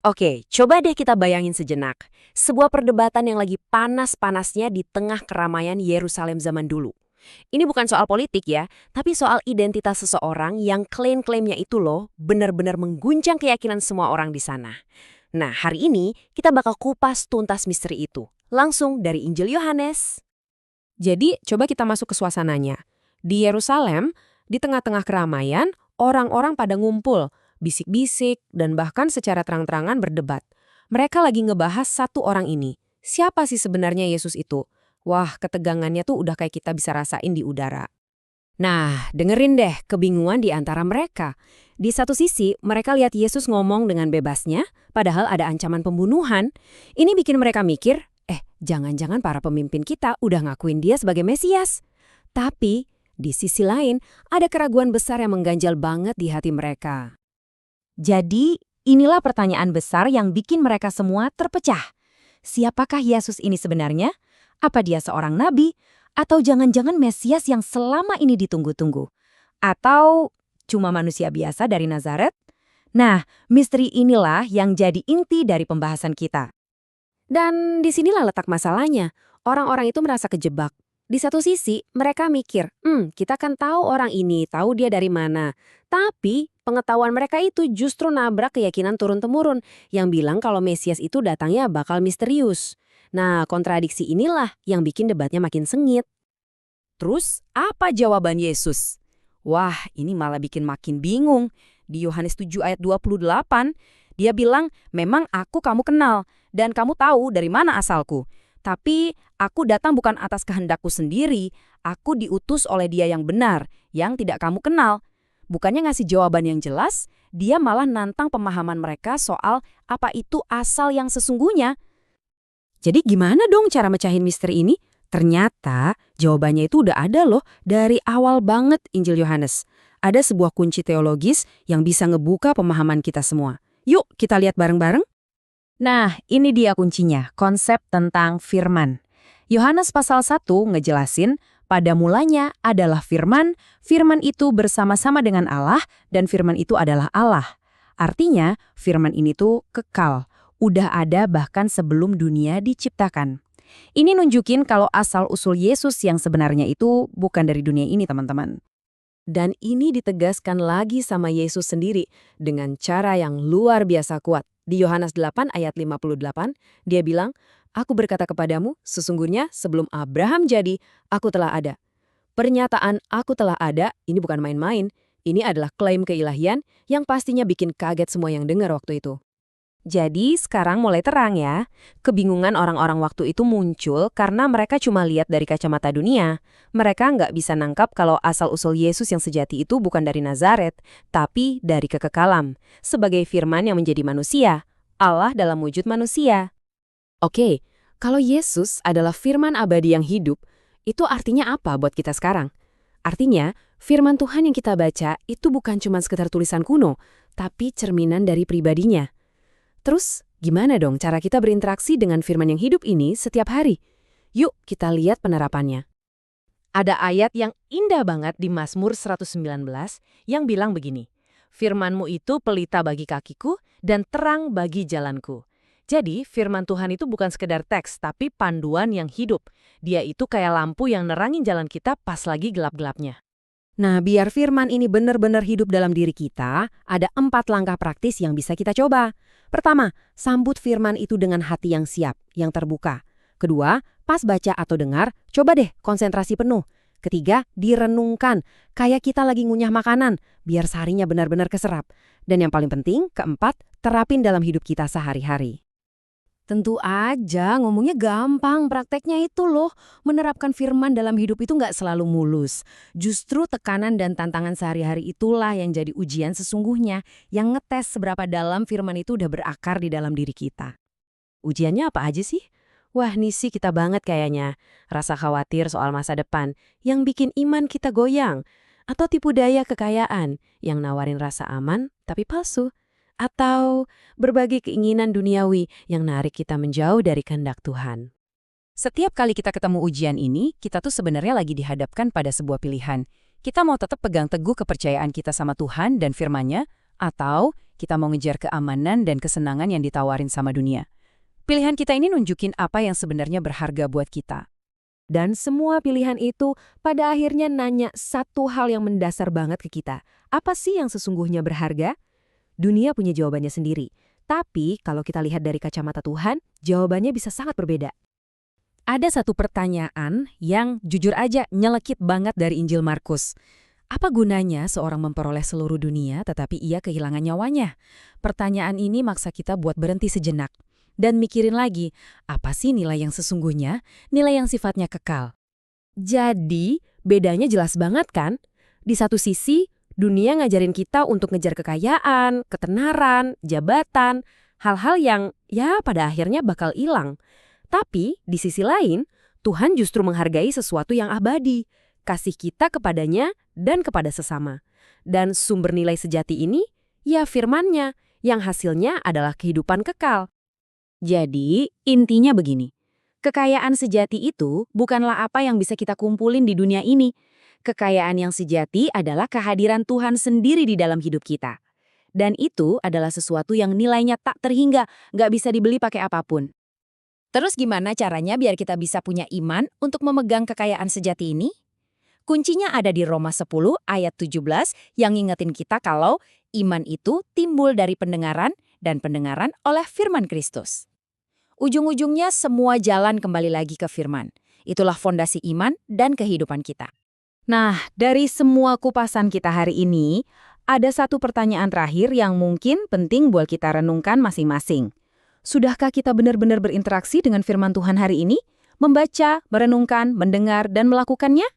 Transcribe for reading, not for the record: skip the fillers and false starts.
Oke, coba deh kita bayangin sejenak. Sebuah perdebatan yang lagi panas-panasnya di tengah keramaian Yerusalem zaman dulu. Ini bukan soal politik ya, tapi soal identitas seseorang yang klaim-klaimnya itu loh benar-benar mengguncang keyakinan semua orang di sana. Nah, hari ini kita bakal kupas tuntas misteri itu. Langsung dari Injil Yohanes. Jadi, coba kita masuk ke suasananya. Di Yerusalem, di tengah-tengah keramaian, orang-orang pada ngumpul, bisik-bisik, dan bahkan secara terang-terangan berdebat. Mereka lagi ngebahas satu orang ini. Siapa sih sebenarnya Yesus itu? Wah, ketegangannya tuh udah kayak kita bisa rasain di udara. Nah, dengerin deh kebingungan di antara mereka. Di satu sisi, mereka lihat Yesus ngomong dengan bebasnya, padahal ada ancaman pembunuhan. Ini bikin mereka mikir, jangan-jangan para pemimpin kita udah ngakuin dia sebagai Mesias. Tapi, di sisi lain, ada keraguan besar yang mengganjal banget di hati mereka. Jadi, inilah pertanyaan besar yang bikin mereka semua terpecah. Siapakah Yesus ini sebenarnya? Apa dia seorang nabi? Atau jangan-jangan Mesias yang selama ini ditunggu-tunggu? Atau cuma manusia biasa dari Nazaret? Nah, misteri inilah yang jadi inti dari pembahasan kita. Dan disinilah letak masalahnya. Orang-orang itu merasa kejebak. Di satu sisi, mereka mikir, kita kan tahu orang ini, tahu dia dari mana. Tapi, pengetahuan mereka itu justru nabrak keyakinan turun-temurun yang bilang kalau Mesias itu datangnya bakal misterius. Nah, kontradiksi inilah yang bikin debatnya makin sengit. Terus, apa jawaban Yesus? Wah, ini malah bikin makin bingung. Di Yohanes 7 ayat 28, dia bilang, memang aku kamu kenal, dan kamu tahu dari mana asalku. Tapi, aku datang bukan atas kehendakku sendiri, aku diutus oleh dia yang benar, yang tidak kamu kenal. Bukannya ngasih jawaban yang jelas, dia malah nantang pemahaman mereka soal apa itu asal yang sesungguhnya. Jadi gimana dong cara mecahin misteri ini? Ternyata jawabannya itu udah ada loh dari awal banget Injil Yohanes. Ada sebuah kunci teologis yang bisa ngebuka pemahaman kita semua. Yuk kita lihat bareng-bareng. Nah, ini dia kuncinya, konsep tentang firman. Yohanes pasal 1 ngejelasin, pada mulanya adalah firman, firman itu bersama-sama dengan Allah, dan firman itu adalah Allah. Artinya, firman ini tuh kekal, udah ada bahkan sebelum dunia diciptakan. Ini nunjukin kalau asal-usul Yesus yang sebenarnya itu bukan dari dunia ini, teman-teman. Dan ini ditegaskan lagi sama Yesus sendiri dengan cara yang luar biasa kuat. Di Yohanes 8 ayat 58, dia bilang, "Aku berkata kepadamu, sesungguhnya sebelum Abraham jadi, aku telah ada." Pernyataan "aku telah ada" ini bukan main-main. Ini adalah klaim keilahian yang pastinya bikin kaget semua yang dengar waktu itu. Jadi sekarang mulai terang ya, kebingungan orang-orang waktu itu muncul karena mereka cuma lihat dari kacamata dunia. Mereka nggak bisa nangkap kalau asal-usul Yesus yang sejati itu bukan dari Nazaret, tapi dari kekekalan, sebagai firman yang menjadi manusia, Allah dalam wujud manusia. Oke, kalau Yesus adalah firman abadi yang hidup, itu artinya apa buat kita sekarang? Artinya, firman Tuhan yang kita baca itu bukan cuma sekedar tulisan kuno, tapi cerminan dari pribadinya. Terus, gimana dong cara kita berinteraksi dengan firman yang hidup ini setiap hari? Yuk kita lihat penerapannya. Ada ayat yang indah banget di Mazmur 119 yang bilang begini, "Firman-Mu itu pelita bagi kakiku dan terang bagi jalanku." Jadi, firman Tuhan itu bukan sekedar teks, tapi panduan yang hidup. Dia itu kayak lampu yang nerangin jalan kita pas lagi gelap-gelapnya. Nah, biar firman ini benar-benar hidup dalam diri kita, ada 4 langkah praktis yang bisa kita coba. Pertama, sambut firman itu dengan hati yang siap, yang terbuka. Kedua, pas baca atau dengar, coba deh konsentrasi penuh. Ketiga, direnungkan, kayak kita lagi ngunyah makanan, biar seharinya benar-benar keserap. Dan yang paling penting, keempat, terapin dalam hidup kita sehari-hari. Tentu aja, ngomongnya gampang, prakteknya itu loh. Menerapkan firman dalam hidup itu nggak selalu mulus. Justru tekanan dan tantangan sehari-hari itulah yang jadi ujian sesungguhnya, yang ngetes seberapa dalam firman itu udah berakar di dalam diri kita. Ujiannya apa aja sih? Wah, nih sih kita banget kayaknya. Rasa khawatir soal masa depan, yang bikin iman kita goyang. Atau tipu daya kekayaan, yang nawarin rasa aman, tapi palsu. Atau berbagi keinginan duniawi yang narik kita menjauh dari kehendak Tuhan. Setiap kali kita ketemu ujian ini, kita tuh sebenarnya lagi dihadapkan pada sebuah pilihan. Kita mau tetap pegang teguh kepercayaan kita sama Tuhan dan firman-Nya, atau kita mau ngejar keamanan dan kesenangan yang ditawarin sama dunia. Pilihan kita ini nunjukin apa yang sebenarnya berharga buat kita. Dan semua pilihan itu pada akhirnya nanya satu hal yang mendasar banget ke kita. Apa sih yang sesungguhnya berharga? Dunia punya jawabannya sendiri. Tapi kalau kita lihat dari kacamata Tuhan, jawabannya bisa sangat berbeda. Ada satu pertanyaan yang jujur aja nyelekit banget dari Injil Markus. Apa gunanya seorang memperoleh seluruh dunia tetapi ia kehilangan nyawanya? Pertanyaan ini maksa kita buat berhenti sejenak. Dan mikirin lagi, apa sih nilai yang sesungguhnya? Nilai yang sifatnya kekal. Jadi, bedanya jelas banget kan? Di satu sisi, dunia ngajarin kita untuk ngejar kekayaan, ketenaran, jabatan, hal-hal yang ya pada akhirnya bakal hilang. Tapi, di sisi lain, Tuhan justru menghargai sesuatu yang abadi, kasih kita kepadanya dan kepada sesama. Dan sumber nilai sejati ini, ya firman-Nya, yang hasilnya adalah kehidupan kekal. Jadi, intinya begini. Kekayaan sejati itu bukanlah apa yang bisa kita kumpulin di dunia ini. Kekayaan yang sejati adalah kehadiran Tuhan sendiri di dalam hidup kita. Dan itu adalah sesuatu yang nilainya tak terhingga, nggak bisa dibeli pakai apapun. Terus gimana caranya biar kita bisa punya iman untuk memegang kekayaan sejati ini? Kuncinya ada di Roma 10 ayat 17 yang ngingetin kita kalau iman itu timbul dari pendengaran dan pendengaran oleh firman Kristus. Ujung-ujungnya semua jalan kembali lagi ke firman. Itulah fondasi iman dan kehidupan kita. Nah, dari semua kupasan kita hari ini, ada satu pertanyaan terakhir yang mungkin penting buat kita renungkan masing-masing. Sudahkah kita benar-benar berinteraksi dengan firman Tuhan hari ini? Membaca, merenungkan, mendengar, dan melakukannya?